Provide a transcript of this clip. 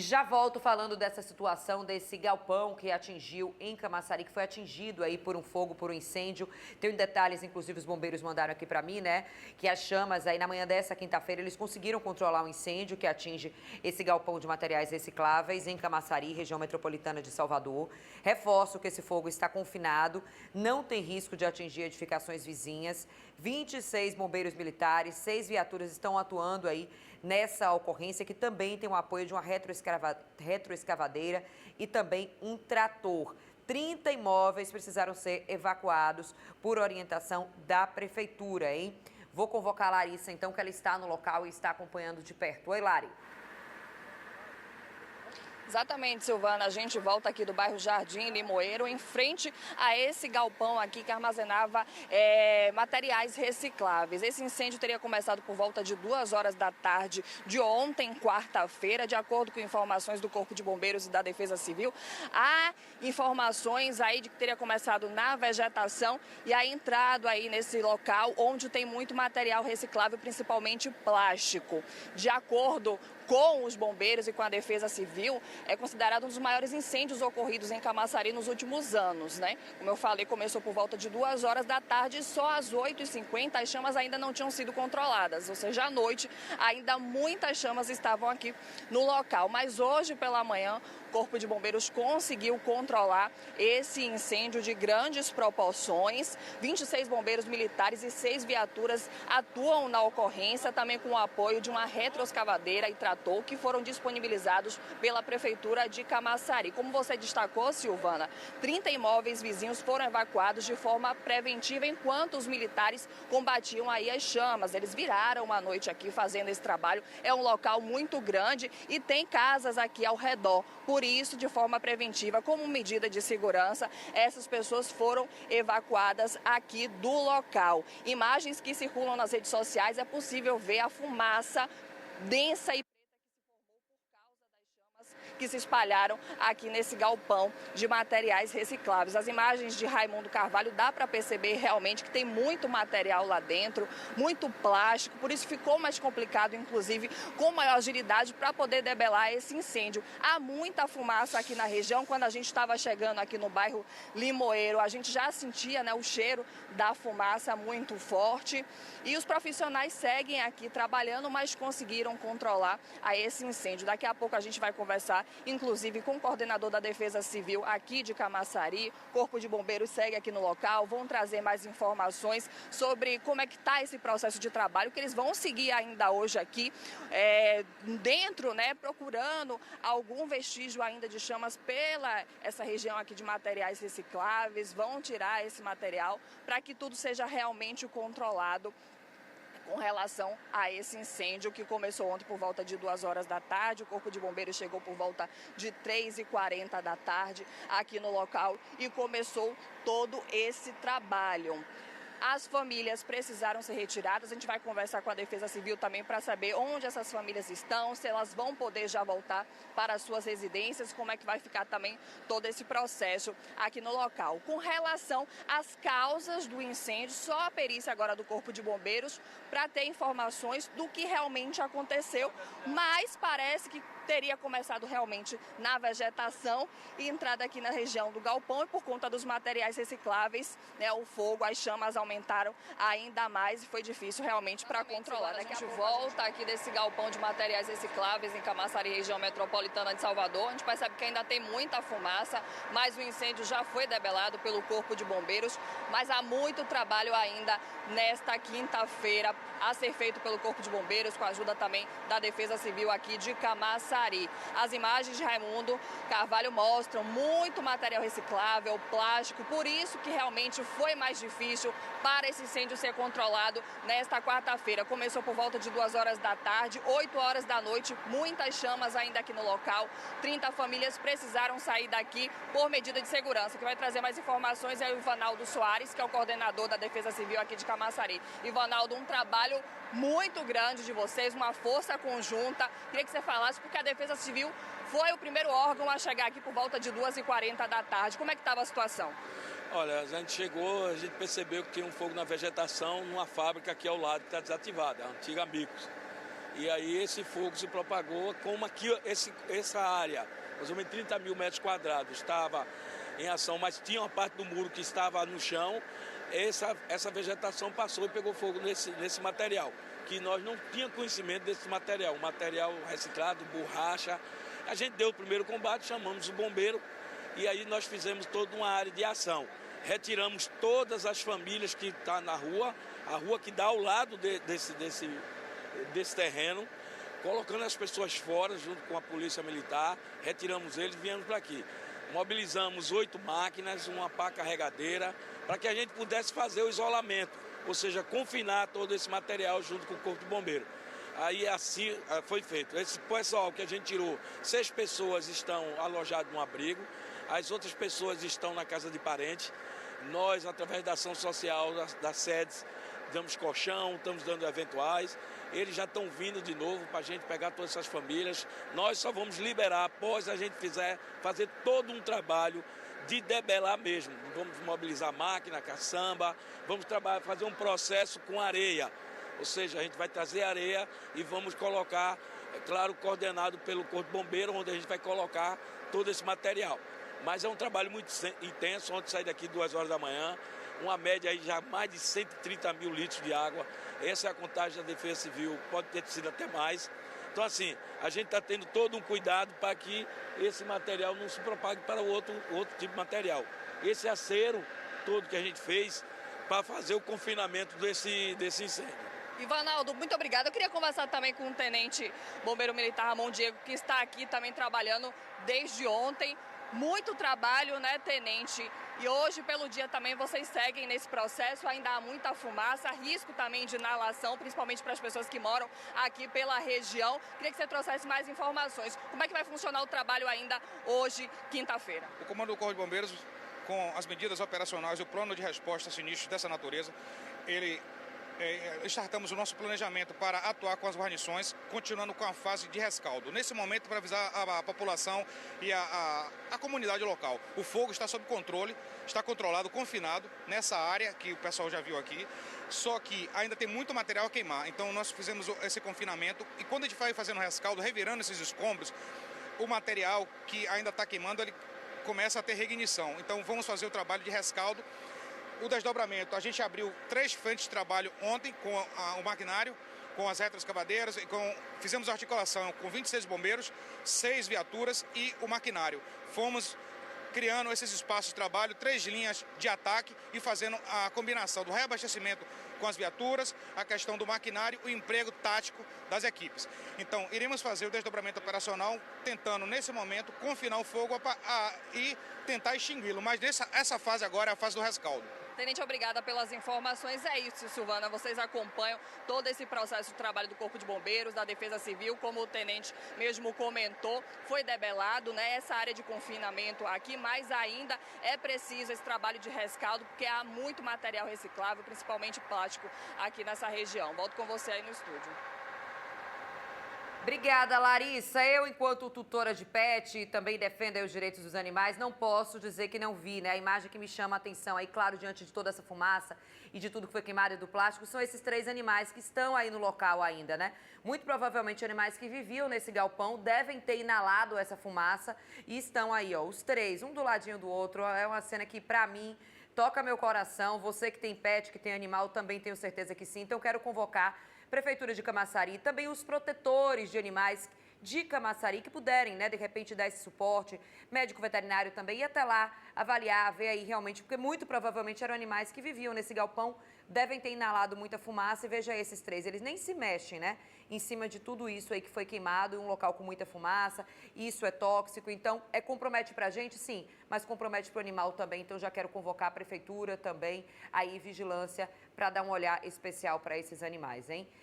Já volto falando dessa situação, desse galpão que atingiu em Camaçari, que foi atingido aí por um fogo, por um incêndio. Tem detalhes, inclusive os bombeiros mandaram aqui para mim, né? Que as chamas aí na manhã dessa quinta-feira, eles conseguiram controlar o incêndio que atinge esse galpão de materiais recicláveis em Camaçari, região metropolitana de Salvador. Reforço que esse fogo está confinado, não tem risco de atingir edificações vizinhas. 26 bombeiros militares, 6 viaturas estão atuando aí nessa ocorrência, que também tem o apoio de uma retroescavadeira e também um trator. 30 imóveis precisaram ser evacuados por orientação da prefeitura, hein? Vou convocar a Larissa, então, que ela está no local e está acompanhando de perto. Oi, Lari. Exatamente, Silvana. A gente volta aqui do bairro Jardim Limoeiro, em frente a esse galpão aqui que armazenava materiais recicláveis. Esse incêndio teria começado por volta de 2 horas da tarde de ontem, quarta-feira, de acordo com informações do Corpo de Bombeiros e da Defesa Civil. Há informações aí de que teria começado na vegetação e aí entrado aí nesse local onde tem muito material reciclável, principalmente plástico. De acordo com os bombeiros e com a Defesa Civil, é considerado um dos maiores incêndios ocorridos em Camaçari nos últimos anos, né? Como eu falei, começou por volta de 2 horas da tarde e só às 8h50 as chamas ainda não tinham sido controladas, ou seja, à noite ainda muitas chamas estavam aqui no local. Mas hoje pela manhã, o Corpo de Bombeiros conseguiu controlar esse incêndio de grandes proporções. 26 bombeiros militares e 6 viaturas atuam na ocorrência, também com o apoio de uma retroescavadeira e trator que foram disponibilizados pela Prefeitura de Camaçari. Como você destacou, Silvana, 30 imóveis vizinhos foram evacuados de forma preventiva enquanto os militares combatiam aí as chamas. Eles viraram uma noite aqui fazendo esse trabalho. É um local muito grande e tem casas aqui ao redor. Por isso, de forma preventiva, como medida de segurança, essas pessoas foram evacuadas aqui do local. Imagens que circulam nas redes sociais, é possível ver a fumaça densa e que se espalharam aqui nesse galpão de materiais recicláveis. As imagens de Raimundo Carvalho dá para perceber realmente que tem muito material lá dentro, muito plástico, por isso ficou mais complicado, inclusive, com maior agilidade para poder debelar esse incêndio. Há muita fumaça aqui na região. Quando a gente estava chegando aqui no bairro Limoeiro, a gente já sentia, né, o cheiro da fumaça muito forte e os profissionais seguem aqui trabalhando, mas conseguiram controlar esse incêndio. Daqui a pouco a gente vai conversar inclusive com o coordenador da Defesa Civil aqui de Camaçari. O Corpo de Bombeiros segue aqui no local, vão trazer mais informações sobre como é que está esse processo de trabalho, que eles vão seguir ainda hoje aqui dentro, né, procurando algum vestígio ainda de chamas pela essa região aqui de materiais recicláveis, vão tirar esse material para que tudo seja realmente controlado com relação a esse incêndio que começou ontem por volta de 2 horas da tarde. O Corpo de Bombeiros chegou por volta de 3h40 da tarde aqui no local e começou todo esse trabalho. As famílias precisaram ser retiradas. A gente vai conversar com a Defesa Civil também para saber onde essas famílias estão, se elas vão poder já voltar para as suas residências, como é que vai ficar também todo esse processo aqui no local. Com relação às causas do incêndio, só a perícia agora do Corpo de Bombeiros para ter informações do que realmente aconteceu, mas parece que teria começado realmente na vegetação e entrada aqui na região do galpão, e por conta dos materiais recicláveis, né, o fogo, as chamas aumentaram ainda mais e foi difícil realmente para controlar. A gente volta aqui desse galpão de materiais recicláveis em Camaçari, região metropolitana de Salvador. A gente percebe que ainda tem muita fumaça, mas o incêndio já foi debelado pelo Corpo de Bombeiros, mas há muito trabalho ainda nesta quinta-feira a ser feito pelo Corpo de Bombeiros, com a ajuda também da Defesa Civil aqui de Camaçari. As imagens de Raimundo Carvalho mostram muito material reciclável, plástico, por isso que realmente foi mais difícil para esse incêndio ser controlado nesta quarta-feira. Começou por volta de 2 horas da tarde, 8 horas da noite, muitas chamas ainda aqui no local. 30 famílias precisaram sair daqui por medida de segurança. Que vai trazer mais informações é o Ivanaldo Soares, que é o coordenador da Defesa Civil aqui de Camaçari. Ivanaldo, um trabalho muito grande de vocês, uma força conjunta. Queria que você falasse, porque a Defesa Civil foi o primeiro órgão a chegar aqui por volta de 2h40 da tarde. Como é que estava a situação? Olha, a gente chegou, a gente percebeu que tinha um fogo na vegetação numa fábrica aqui ao lado que está desativada, a antiga Micos. E aí esse fogo se propagou, como aqui essa área, mais ou menos 30 mil metros quadrados, estava em ação, mas tinha uma parte do muro que estava no chão, essa vegetação passou e pegou fogo nesse material, que nós não tínhamos conhecimento desse material, material reciclado, borracha. A gente deu o primeiro combate, chamamos o bombeiro e aí nós fizemos toda uma área de ação. Retiramos todas as famílias que estão na rua, a rua que dá ao lado desse terreno, colocando as pessoas fora, junto com a polícia militar, retiramos eles e viemos para aqui. Mobilizamos 8 máquinas, uma pá carregadeira, para que a gente pudesse fazer o isolamento, ou seja, confinar todo esse material junto com o Corpo de Bombeiro. Aí assim foi feito. Esse pessoal que a gente tirou, 6 pessoas estão alojadas num abrigo, as outras pessoas estão na casa de parente. Nós, através da ação social das sedes, damos colchão, estamos dando eventuais. Eles já estão vindo de novo para a gente pegar todas essas famílias. Nós só vamos liberar após a gente fazer todo um trabalho de debelar mesmo. Vamos mobilizar máquina, caçamba, vamos fazer um processo com areia. Ou seja, a gente vai trazer areia e vamos colocar, é claro, coordenado pelo Corpo de Bombeiro, onde a gente vai colocar todo esse material. Mas é um trabalho muito intenso. Ontem saí daqui 2 horas da manhã, uma média aí já mais de 130 mil litros de água. Essa é a contagem da Defesa Civil, pode ter sido até mais. Então, assim, a gente está tendo todo um cuidado para que esse material não se propague para outro tipo de material. Esse acero todo que a gente fez para fazer o confinamento desse incêndio. Ivanaldo, muito obrigada. Eu queria conversar também com o Tenente Bombeiro Militar Ramon Diego, que está aqui também trabalhando desde ontem. Muito trabalho, né, Tenente? E hoje, pelo dia também, vocês seguem nesse processo, ainda há muita fumaça, risco também de inalação, principalmente para as pessoas que moram aqui pela região. Queria que você trouxesse mais informações. Como é que vai funcionar o trabalho ainda hoje, quinta-feira? O Comando do Corpo de Bombeiros, com as medidas operacionais e o plano de resposta a sinistros dessa natureza, startamos o nosso planejamento para atuar com as guarnições, continuando com a fase de rescaldo. Nesse momento, para avisar a população e a comunidade local, o fogo está sob controle, está controlado, confinado nessa área que o pessoal já viu aqui, só que ainda tem muito material a queimar. Então nós fizemos esse confinamento e quando a gente vai fazendo o rescaldo, revirando esses escombros, o material que ainda está queimando, ele começa a ter reignição. Então vamos fazer o trabalho de rescaldo. O desdobramento, a gente abriu 3 frentes de trabalho ontem com o maquinário, com as retroescavadeiras, fizemos articulação com 26 bombeiros, 6 viaturas e o maquinário. Fomos criando esses espaços de trabalho, 3 linhas de ataque e fazendo a combinação do reabastecimento com as viaturas, a questão do maquinário, o emprego tático das equipes. Então, iremos fazer o desdobramento operacional, tentando, nesse momento, confinar o fogo e tentar extingui-lo. Mas essa fase agora é a fase do rescaldo. Tenente, obrigada pelas informações. É isso, Silvana. Vocês acompanham todo esse processo de trabalho do Corpo de Bombeiros, da Defesa Civil, como o tenente mesmo comentou, foi debelado, né, essa área de confinamento aqui, mas ainda é preciso esse trabalho de rescaldo, porque há muito material reciclável, principalmente plástico, aqui nessa região. Volto com você aí no estúdio. Obrigada, Larissa. Eu, enquanto tutora de pet e também defendo aí os direitos dos animais, não posso dizer que não vi, né? A imagem que me chama a atenção aí, claro, diante de toda essa fumaça e de tudo que foi queimado e do plástico, são esses 3 animais que estão aí no local ainda, né? Muito provavelmente animais que viviam nesse galpão devem ter inalado essa fumaça e estão aí, ó, os 3, um do ladinho do outro. É uma cena que, pra mim, toca meu coração. Você que tem pet, que tem animal, também tenho certeza que sim. Então, quero convocar Prefeitura de Camaçari, também os protetores de animais de Camaçari que puderem, né, de repente dar esse suporte, médico veterinário também, e até lá avaliar, ver aí realmente, porque muito provavelmente eram animais que viviam nesse galpão, devem ter inalado muita fumaça. E veja esses 3, eles nem se mexem, né, em cima de tudo isso aí que foi queimado, em um local com muita fumaça, isso é tóxico, então compromete pra gente, sim, mas compromete pro animal também. Então já quero convocar a Prefeitura também, aí vigilância, para dar um olhar especial para esses animais, hein?